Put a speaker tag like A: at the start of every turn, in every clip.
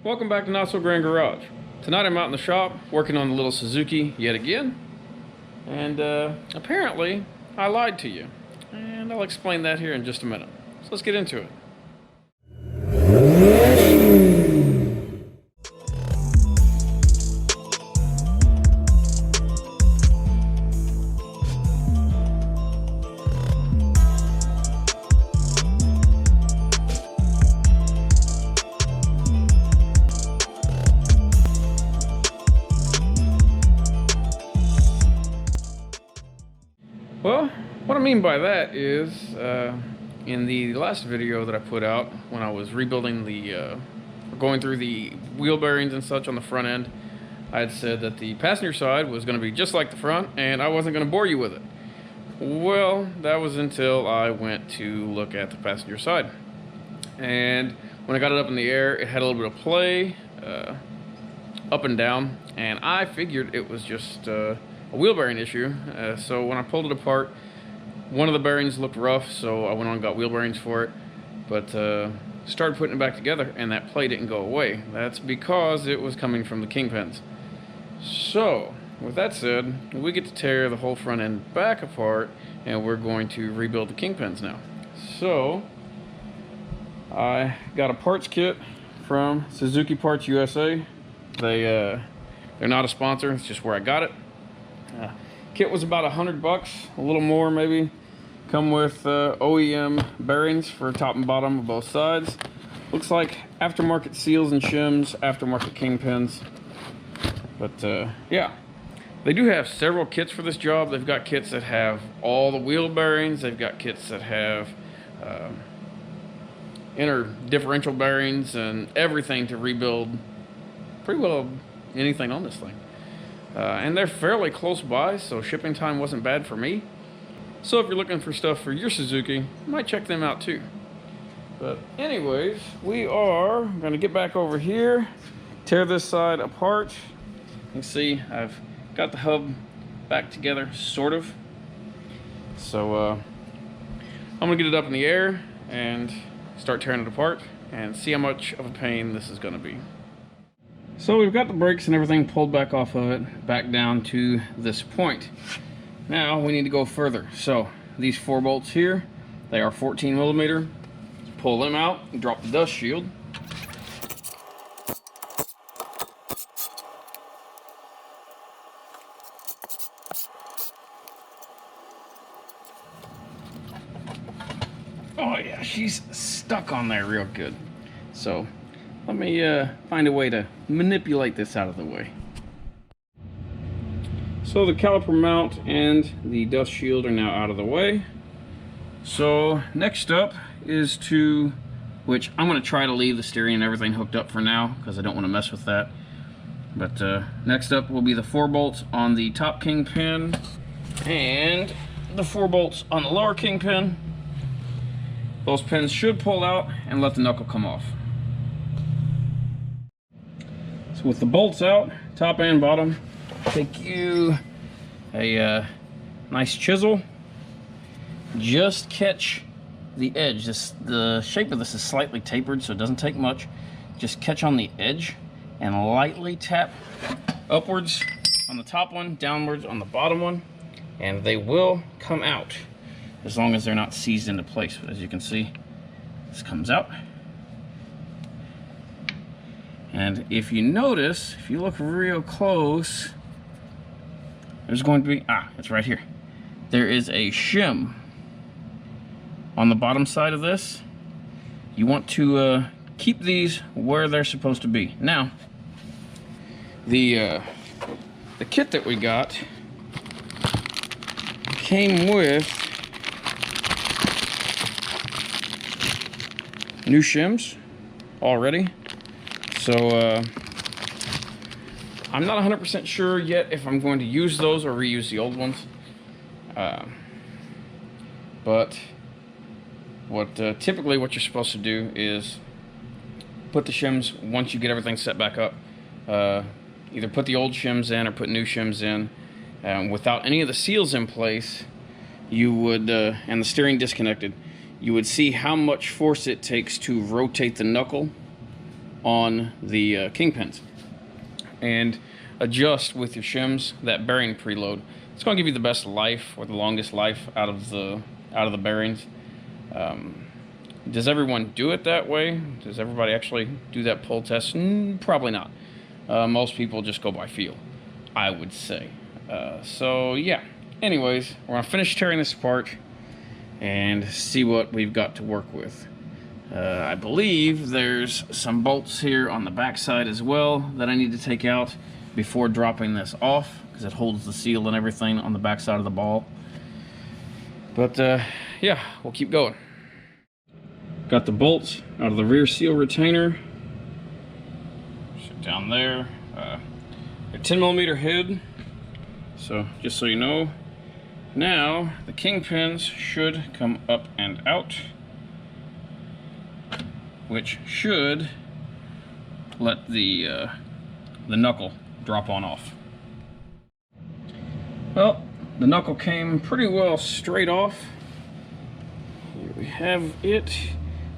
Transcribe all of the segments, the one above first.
A: Welcome back to Not So Grand Garage. Tonight I'm out in the shop working on the little Suzuki yet again. And apparently I lied to you. And I'll explain that here in just a minute. So let's get into it. Well, what I mean by that is, in the last video that I put out when I was rebuilding going through the wheel bearings and such on the front end, I had said that the passenger side was going to be just like the front and I wasn't going to bore you with it. Well, that was until I went to look at the passenger side. And when I got it up in the air, it had a little bit of play, up and down, and I figured it was just a wheel bearing issue. So when I pulled it apart, one of the bearings looked rough, so I went on and got wheel bearings for it, but started putting it back together and that play didn't go away. That's because it was coming from the kingpins. So with that said, we get to tear the whole front end back apart and we're going to rebuild the kingpins now. So I got a parts kit from Suzuki Parts USA. They're not a sponsor, it's just where I got it. Kit was about $100, a little more maybe. Come with OEM bearings for top and bottom of both sides. Looks like aftermarket seals and shims, aftermarket kingpins. But yeah, they do have several kits for this job. They've got kits that have all the wheel bearings. They've got kits that have inner differential bearings and everything to rebuild pretty well anything on this thing. And they're fairly close by, so shipping time wasn't bad for me. So if you're looking for stuff for your Suzuki, you might check them out too. But anyways, we are going to get back over here, tear this side apart. You can see I've got the hub back together, sort of. So I'm going to get it up in the air and start tearing it apart and see how much of a pain this is going to be. So we've got the brakes and everything pulled back off of it, back down to this point. Now we need to go further. So these 4 bolts here, they are 14 millimeter. Pull them out and drop the dust shield. Oh yeah, she's stuck on there real good. So let me find a way to manipulate this out of the way. So the caliper mount and the dust shield are now out of the way. So next up is which I'm going to try to leave the steering and everything hooked up for now because I don't want to mess with that. But next up will be the 4 bolts on the top kingpin and the 4 bolts on the lower kingpin. Those pins should pull out and let the knuckle come off. So with the bolts out, top and bottom, take you a nice chisel. Just catch the edge. The shape of this is slightly tapered, so it doesn't take much. Just catch on the edge and lightly tap upwards on the top one, downwards on the bottom one, and they will come out as long as they're not seized into place. But as you can see, this comes out. And if you notice, if you look real close, there's going to be, it's right here. There is a shim on the bottom side of this. You want to keep these where they're supposed to be. Now, the kit that we got came with new shims already. So I'm not 100% sure yet if I'm going to use those or reuse the old ones. But typically what you're supposed to do is put the shims, once you get everything set back up, either put the old shims in or put new shims in. Without any of the seals in place, you would, and the steering disconnected, you would see how much force it takes to rotate the knuckle on the kingpins and adjust with your shims that bearing preload. It's going to give you the best life, or the longest life, out of the bearings. Does everyone do it that way? Does everybody actually do that pull test? Probably not. Most people just go by feel, I would say. So yeah, anyways, we're gonna finish tearing this apart and see what we've got to work with. I believe there's some bolts here on the back side as well that I need to take out before dropping this off, because it holds the seal and everything on the back side of the ball. But yeah, we'll keep going. Got the bolts out of the rear seal retainer. Sit down there. A 10mm head. So just so you know, now the kingpins should come up and out, which should let the knuckle drop on off. Well, the knuckle came pretty well straight off. Here we have it,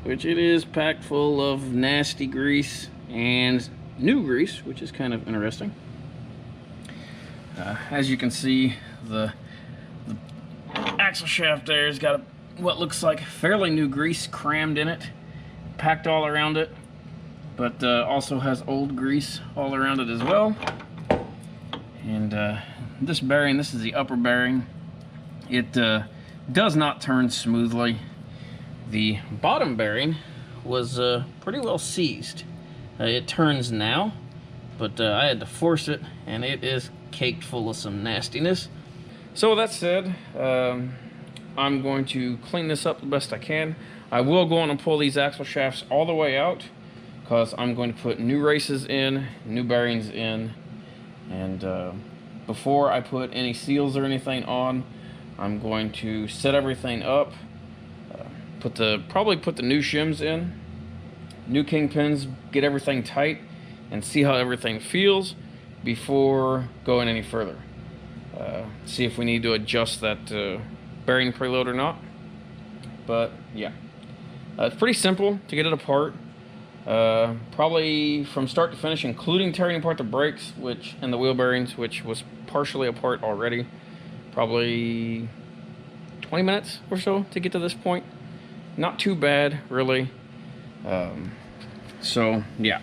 A: which it is packed full of nasty grease and new grease, which is kind of interesting. As you can see, the axle shaft there has got what looks like fairly new grease crammed in it, packed all around it, but also has old grease all around it as well. And this bearing, this is the upper bearing, it does not turn smoothly. The bottom bearing was pretty well seized. It turns now, but I had to force it, and it is caked full of some nastiness. So with that said, I'm going to clean this up the best I can. I will go on and pull these axle shafts all the way out, because I'm going to put new races in, new bearings in, and before I put any seals or anything on, I'm going to set everything up, probably put the new shims in, new kingpins, get everything tight, and see how everything feels before going any further. See if we need to adjust that bearing preload or not. But yeah, it's pretty simple to get it apart. Probably from start to finish, including tearing apart the brakes and the wheel bearings, which was partially apart already. Probably 20 minutes or so to get to this point. Not too bad, really. So yeah,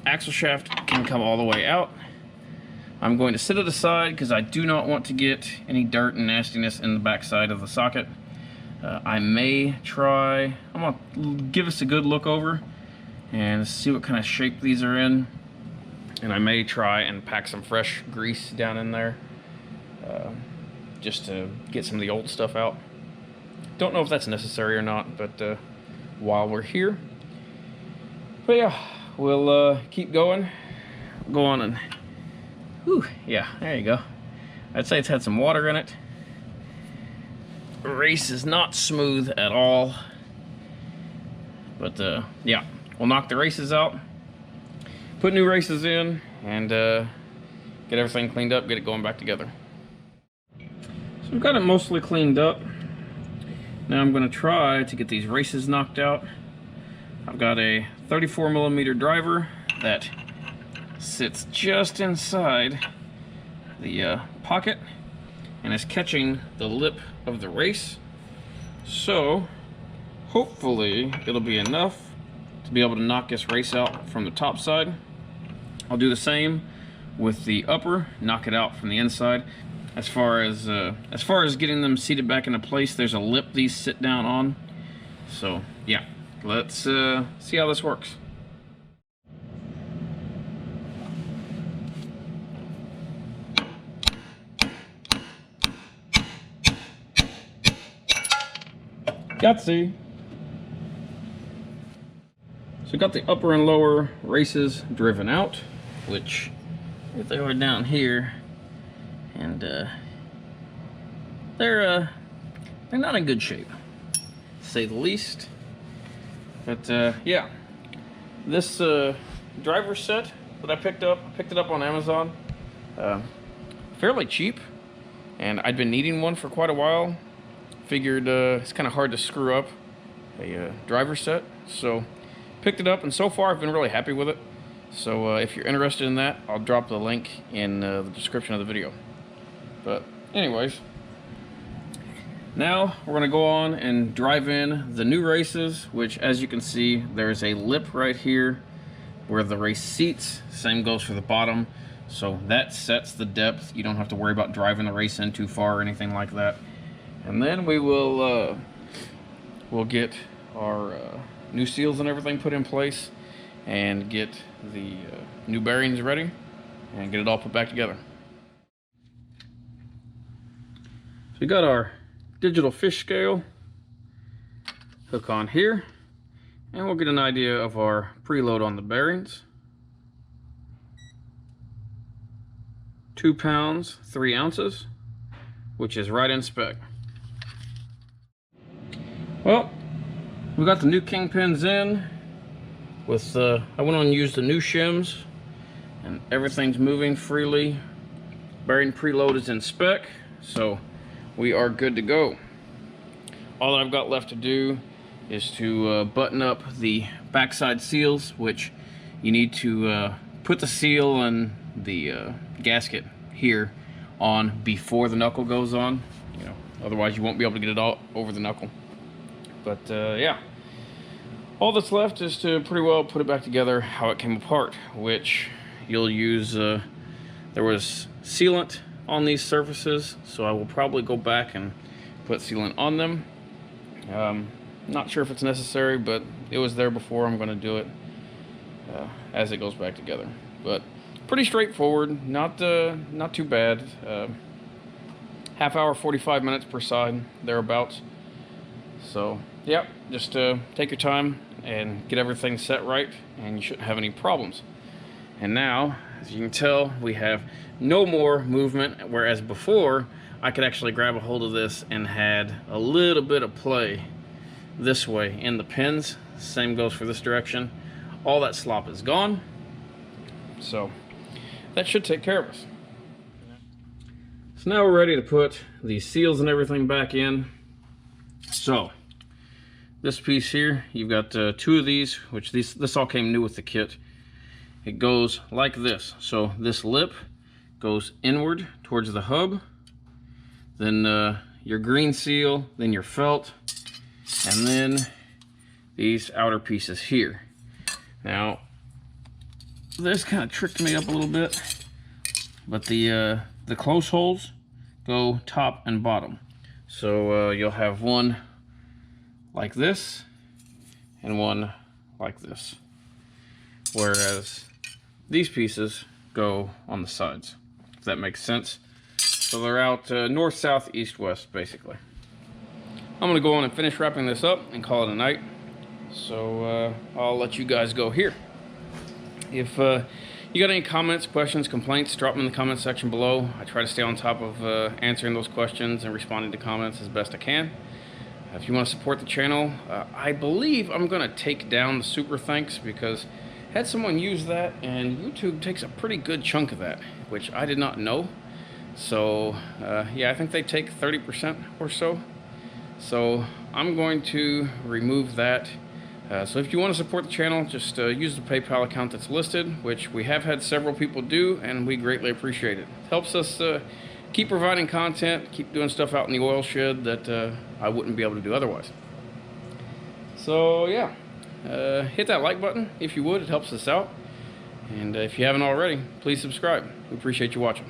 A: axle shaft can come all the way out. I'm going to set it aside because I do not want to get any dirt and nastiness in the back side of the socket. I may try, I'm going to give us a good look over and see what kind of shape these are in. And I may try and pack some fresh grease down in there just to get some of the old stuff out. Don't know if that's necessary or not, but while we're here. But yeah, we'll keep going. Go on and, whew, yeah, there you go. I'd say it's had some water in it. The race is not smooth at all. But yeah, we'll knock the races out, put new races in, and get everything cleaned up, get it going back together. So we've got it mostly cleaned up. Now I'm going to try to get these races knocked out. I've got a 34mm driver that sits just inside the pocket and is catching the lip of the race. So hopefully it'll be enough to be able to knock this race out from the top side. I'll do the same with the upper, knock it out from the inside. As far as getting them seated back into place, there's a lip these sit down on. So yeah, let's see how this works. Gutsy. So got the upper and lower races driven out, which if they were down here, and they're not in good shape, to say the least. But yeah, this driver set that I picked it up on Amazon, fairly cheap, and I'd been needing one for quite a while. Figured it's kind of hard to screw up a driver set, so picked it up, and so far I've been really happy with it. So if you're interested in that, I'll drop the link in the description of the video. But anyways, now we're going to go on and drive in the new races, which, as you can see, there's a lip right here where the race seats. Same goes for the bottom. So that sets the depth. You don't have to worry about driving the race in too far or anything like that. And then we will we'll get our new seals and everything put in place and get the new bearings ready and get it all put back together. So we got our digital fish scale hook on here, and we'll get an idea of our preload on the bearings. 2 pounds 3 ounces, which is right in spec. Well, we got the new kingpins in with I went on and used the new shims, and everything's moving freely. Bearing preload is in spec, so we are good to go. All that I've got left to do is to button up the backside seals, which you need to put the seal and the gasket here on before the knuckle goes on. You know, otherwise you won't be able to get it all over the knuckle. But yeah, all that's left is to pretty well put it back together how it came apart, which you'll use. There was sealant on these surfaces, so I will probably go back and put sealant on them. Not sure if it's necessary, but it was there before. I'm going to do it as it goes back together. But pretty straightforward, not too bad. Half hour, 45 minutes per side, thereabouts. So yeah, just take your time and get everything set right, and you shouldn't have any problems. And now, as you can tell, we have no more movement, whereas before I could actually grab a hold of this and had a little bit of play this way in the pins. Same goes for this direction. All that slop is gone, so that should take care of us. So now we're ready to put the seals and everything back in. So this piece here, you've got 2 of these, which this all came new with the kit. It goes like this. So this lip goes inward towards the hub, then your green seal, then your felt, and then these outer pieces here. Now this kind of tricked me up a little bit, but the close holes go top and bottom. So you'll have one like this and one like this, whereas these pieces go on the sides, if that makes sense. So they're out north, south, east, west, basically. I'm gonna go on and finish wrapping this up and call it a night. So I'll let you guys go here. If you got any comments, questions, complaints, drop them in the comment section below. I try to stay on top of answering those questions and responding to comments as best I can. If you want to support the channel, I believe I'm going to take down the super thanks, because I had someone use that and YouTube takes a pretty good chunk of that, which I did not know. So yeah, I think they take 30% or so. So I'm going to remove that. So if you want to support the channel, just use the PayPal account that's listed, which we have had several people do, and we greatly appreciate it. It helps us keep providing content, keep doing stuff out in the oil shed that I wouldn't be able to do otherwise. So yeah, hit that like button if you would. It helps us out. And if you haven't already, please subscribe. We appreciate you watching.